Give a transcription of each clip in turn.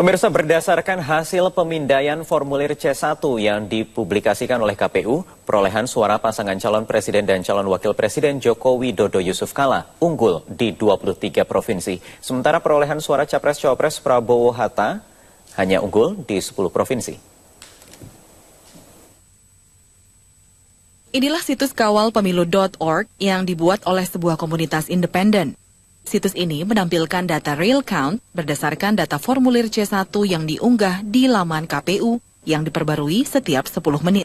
Pemirsa, berdasarkan hasil pemindaian formulir C1 yang dipublikasikan oleh KPU, perolehan suara pasangan calon presiden dan calon wakil presiden Joko Widodo Yusuf Kala unggul di 23 provinsi. Sementara perolehan suara Capres-Cawapres Prabowo Hatta hanya unggul di 10 provinsi. Inilah situs kawalpemilu.org yang dibuat oleh sebuah komunitas independen. Situs ini menampilkan data real count berdasarkan data formulir C1 yang diunggah di laman KPU yang diperbarui setiap 10 menit.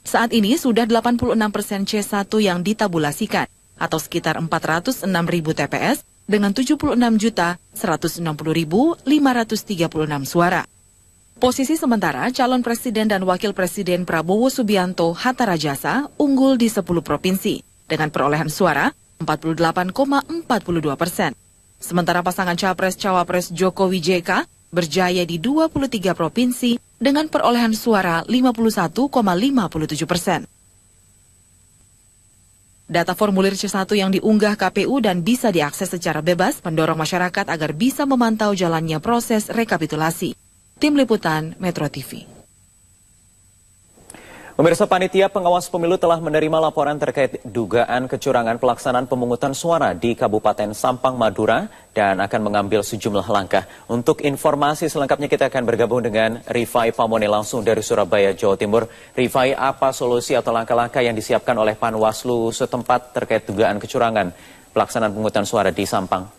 Saat ini sudah 86% C1 yang ditabulasikan, atau sekitar 406.000 TPS dengan 76.160.536 suara. Posisi sementara calon presiden dan wakil presiden Prabowo Subianto Hatta Rajasa unggul di 10 provinsi dengan perolehan suara 48,42%. Sementara pasangan Capres-Cawapres Jokowi JK berjaya di 23 provinsi dengan perolehan suara 51,57%. Data formulir C1 yang diunggah KPU dan bisa diakses secara bebas mendorong masyarakat agar bisa memantau jalannya proses rekapitulasi. Tim Liputan Metro TV. Pemirsa, Panitia Pengawas Pemilu telah menerima laporan terkait dugaan kecurangan pelaksanaan pemungutan suara di Kabupaten Sampang, Madura dan akan mengambil sejumlah langkah. Untuk informasi selengkapnya kita akan bergabung dengan Rifai Pamone langsung dari Surabaya, Jawa Timur. Rifai, apa solusi atau langkah-langkah yang disiapkan oleh Panwaslu setempat terkait dugaan kecurangan pelaksanaan pemungutan suara di Sampang?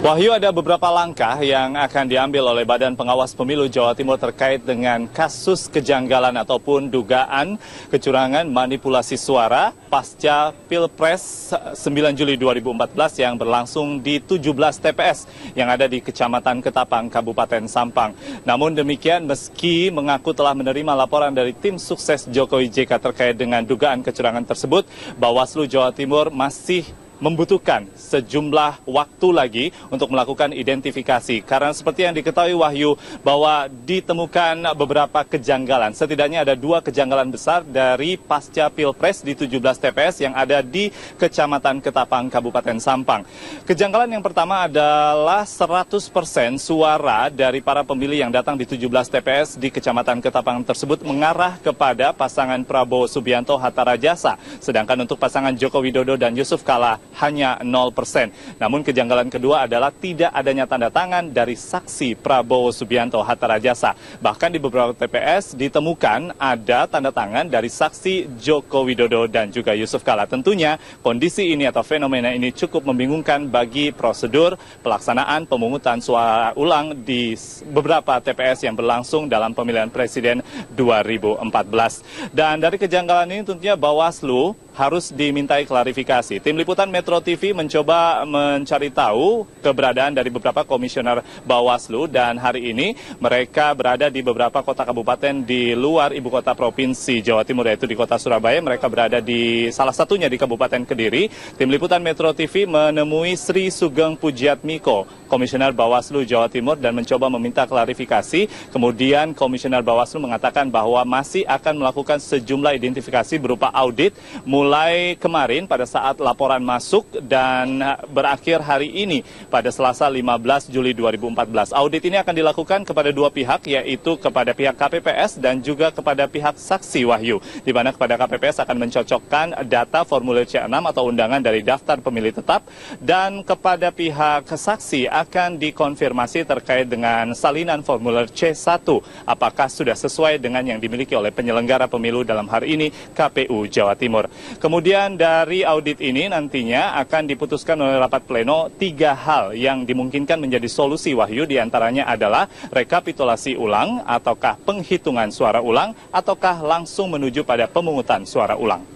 Wahyu, ada beberapa langkah yang akan diambil oleh Badan Pengawas Pemilu Jawa Timur terkait dengan kasus kejanggalan ataupun dugaan kecurangan manipulasi suara pasca Pilpres 9 Juli 2014 yang berlangsung di 17 TPS yang ada di Kecamatan Ketapang, Kabupaten Sampang. Namun demikian, meski mengaku telah menerima laporan dari tim sukses Jokowi JK terkait dengan dugaan kecurangan tersebut, Bawaslu Jawa Timur masih membutuhkan sejumlah waktu lagi untuk melakukan identifikasi. Karena seperti yang diketahui Wahyu, bahwa ditemukan beberapa kejanggalan. Setidaknya ada 2 kejanggalan besar dari pasca Pilpres di 17 TPS yang ada di Kecamatan Ketapang, Kabupaten Sampang. Kejanggalan yang pertama adalah 100% suara dari para pemilih yang datang di 17 TPS di Kecamatan Ketapang tersebut mengarah kepada pasangan Prabowo Subianto Hatta Rajasa. Sedangkan untuk pasangan Joko Widodo dan Yusuf Kala hanya 0%. Namun kejanggalan kedua adalah tidak adanya tanda tangan dari saksi Prabowo Subianto Hatta Rajasa. Bahkan di beberapa TPS ditemukan ada tanda tangan dari saksi Joko Widodo dan juga Yusuf Kala. Tentunya kondisi ini atau fenomena ini cukup membingungkan bagi prosedur pelaksanaan pemungutan suara ulang di beberapa TPS yang berlangsung dalam pemilihan presiden 2014. Dan dari kejanggalan ini tentunya Bawaslu harus dimintai klarifikasi. Tim Liputan Metro TV mencoba mencari tahu keberadaan dari beberapa komisioner Bawaslu dan hari ini mereka berada di beberapa kota kabupaten di luar ibu kota provinsi Jawa Timur, yaitu di kota Surabaya. Mereka berada di salah satunya di Kabupaten Kediri. Tim Liputan Metro TV menemui Sri Sugeng Pujiatmiko, komisioner Bawaslu Jawa Timur, dan mencoba meminta klarifikasi. Kemudian komisioner Bawaslu mengatakan bahwa masih akan melakukan sejumlah identifikasi berupa audit mulai kemarin pada saat laporan masuk dan berakhir hari ini pada Selasa 15 Juli 2014. Audit ini akan dilakukan kepada 2 pihak, yaitu kepada pihak KPPS dan juga kepada pihak saksi Wahyu, di mana kepada KPPS akan mencocokkan data formulir C6 atau undangan dari daftar pemilih tetap, dan kepada pihak saksi akan dikonfirmasi terkait dengan salinan formulir C1 apakah sudah sesuai dengan yang dimiliki oleh penyelenggara pemilu dalam hari ini KPU Jawa Timur. Kemudian dari audit ini nantinya akan diputuskan oleh rapat pleno 3 hal yang dimungkinkan menjadi solusi Wahyu, diantaranya adalah rekapitulasi ulang, ataukah penghitungan suara ulang, ataukah langsung menuju pada pemungutan suara ulang.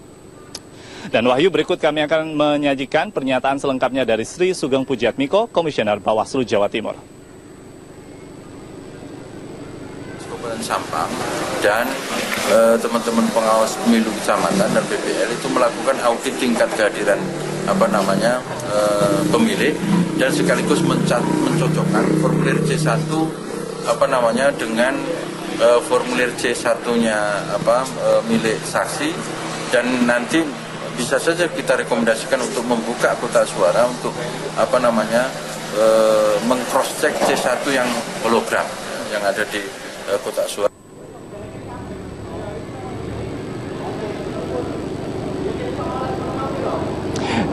Dan Wahyu, berikut kami akan menyajikan pernyataan selengkapnya dari Sri Sugeng Pujiatmiko, Komisioner Bawaslu Jawa Timur. Kabupaten Sampang dan teman-teman pengawas pemilu kecamatan dan BPL itu melakukan audit tingkat kehadiran pemilih dan sekaligus mencocokkan formulir C1 dengan formulir C1-nya milik saksi, dan nanti bisa saja kita rekomendasikan untuk membuka kotak suara untuk meng-cross-check C1 yang hologram yang ada di kotak suara.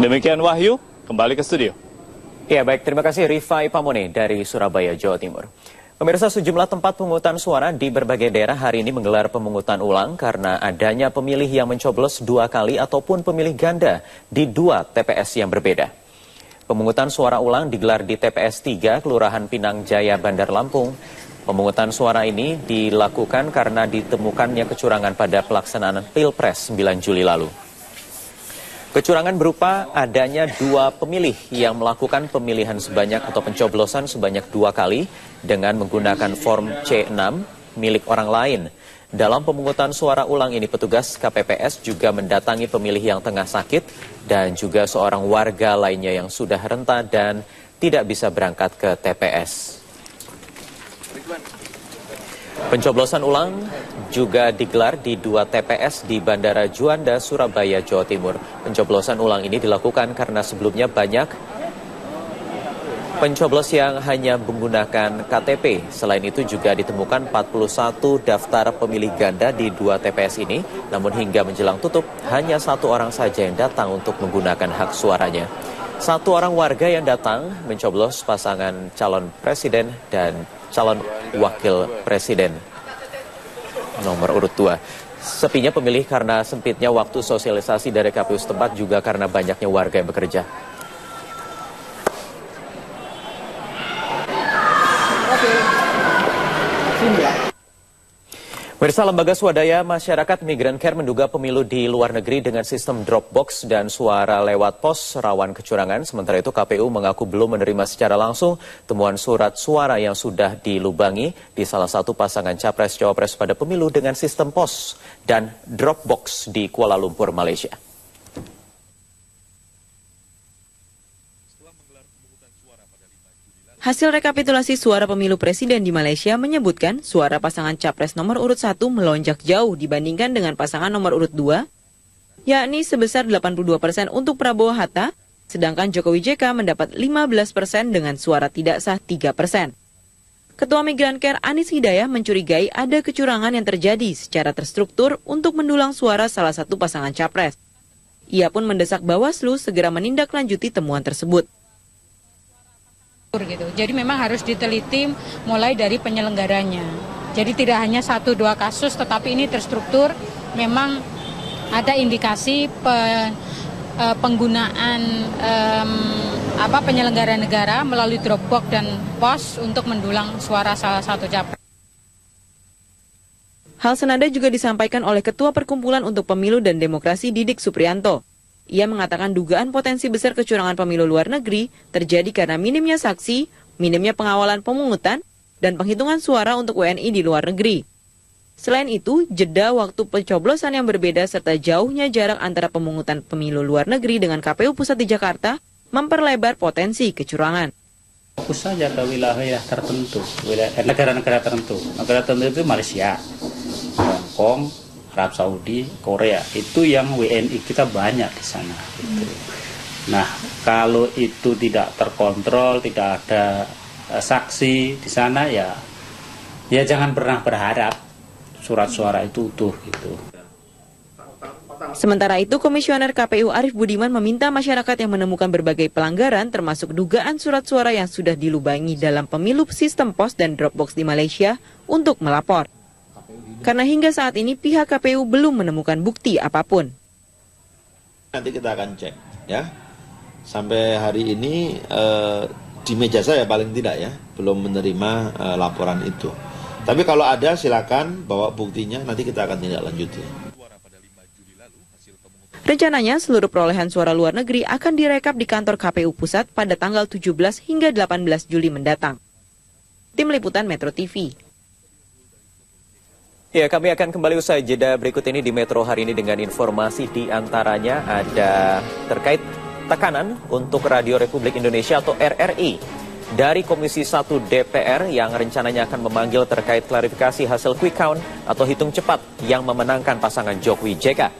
Demikian Wahyu, kembali ke studio. Ya baik, terima kasih Rifai Pamone dari Surabaya, Jawa Timur. Pemirsa, sejumlah tempat pemungutan suara di berbagai daerah hari ini menggelar pemungutan ulang karena adanya pemilih yang mencoblos 2 kali ataupun pemilih ganda di 2 TPS yang berbeda. Pemungutan suara ulang digelar di TPS 3, Kelurahan Pinang Jaya, Bandar Lampung. Pemungutan suara ini dilakukan karena ditemukannya kecurangan pada pelaksanaan Pilpres 9 Juli lalu. Kecurangan berupa adanya 2 pemilih yang melakukan pemilihan sebanyak atau pencoblosan sebanyak 2 kali dengan menggunakan form C6 milik orang lain. Dalam pemungutan suara ulang ini petugas KPPS juga mendatangi pemilih yang tengah sakit dan juga seorang warga lainnya yang sudah renta dan tidak bisa berangkat ke TPS. Pencoblosan ulang juga digelar di 2 TPS di Bandara Juanda, Surabaya, Jawa Timur. Pencoblosan ulang ini dilakukan karena sebelumnya banyak pencoblos yang hanya menggunakan KTP. Selain itu juga ditemukan 41 daftar pemilih ganda di 2 TPS ini. Namun hingga menjelang tutup, hanya 1 orang saja yang datang untuk menggunakan hak suaranya. 1 orang warga yang datang mencoblos pasangan calon presiden dan calon wakil presiden nomor urut 2. Sepinya pemilih karena sempitnya waktu sosialisasi dari KPU setempat juga karena banyaknya warga yang bekerja. Pemirsa, Lembaga Swadaya Masyarakat Migran Care menduga pemilu di luar negeri dengan sistem drop box dan suara lewat pos rawan kecurangan. Sementara itu KPU mengaku belum menerima secara langsung temuan surat suara yang sudah dilubangi di salah satu pasangan capres-cawapres pada pemilu dengan sistem pos dan drop box di Kuala Lumpur, Malaysia. Hasil rekapitulasi suara pemilu presiden di Malaysia menyebutkan suara pasangan capres nomor urut 1 melonjak jauh dibandingkan dengan pasangan nomor urut 2, yakni sebesar 82% untuk Prabowo Hatta, sedangkan Jokowi JK mendapat 15% dengan suara tidak sah 3%. Ketua Migran Care Anies Hidayah mencurigai ada kecurangan yang terjadi secara terstruktur untuk mendulang suara salah satu pasangan capres. Ia pun mendesak Bawaslu segera menindaklanjuti temuan tersebut. Gitu. Jadi memang harus diteliti mulai dari penyelenggaranya. Jadi tidak hanya 1-2 kasus, tetapi ini terstruktur. Memang ada indikasi penggunaan penyelenggara negara melalui Dropbox dan pos untuk mendulang suara salah satu capres. Hal senada juga disampaikan oleh Ketua Perkumpulan untuk Pemilu dan Demokrasi Didik Supriyanto. Ia mengatakan dugaan potensi besar kecurangan pemilu luar negeri terjadi karena minimnya saksi, minimnya pengawalan pemungutan, dan penghitungan suara untuk WNI di luar negeri. Selain itu, jeda waktu pencoblosan yang berbeda serta jauhnya jarak antara pemungutan pemilu luar negeri dengan KPU pusat di Jakarta memperlebar potensi kecurangan. Fokus saja ke wilayah tertentu, negara-negara tertentu. Negara tertentu itu Malaysia, Hong Kong, Arab Saudi, Korea, itu yang WNI kita banyak di sana. Gitu. Nah, kalau itu tidak terkontrol, tidak ada saksi di sana, ya jangan pernah berharap surat suara itu utuh. Gitu. Sementara itu, Komisioner KPU Arief Budiman meminta masyarakat yang menemukan berbagai pelanggaran, termasuk dugaan surat suara yang sudah dilubangi dalam pemilu sistem pos dan Dropbox di Malaysia, untuk melapor. Karena hingga saat ini pihak KPU belum menemukan bukti apapun. Nanti kita akan cek ya. Sampai hari ini di meja saya paling tidak ya, belum menerima laporan itu. Tapi kalau ada silakan bawa buktinya, nanti kita akan tindak lanjuti. Rencananya seluruh perolehan suara luar negeri akan direkap di kantor KPU Pusat pada tanggal 17 hingga 18 Juli mendatang. Tim Liputan Metro TV. Ya, kami akan kembali usai jeda berikut ini di Metro hari ini dengan informasi di antaranya ada terkait tekanan untuk Radio Republik Indonesia atau RRI dari Komisi 1 DPR yang rencananya akan memanggil terkait klarifikasi hasil quick count atau hitung cepat yang memenangkan pasangan Jokowi JK.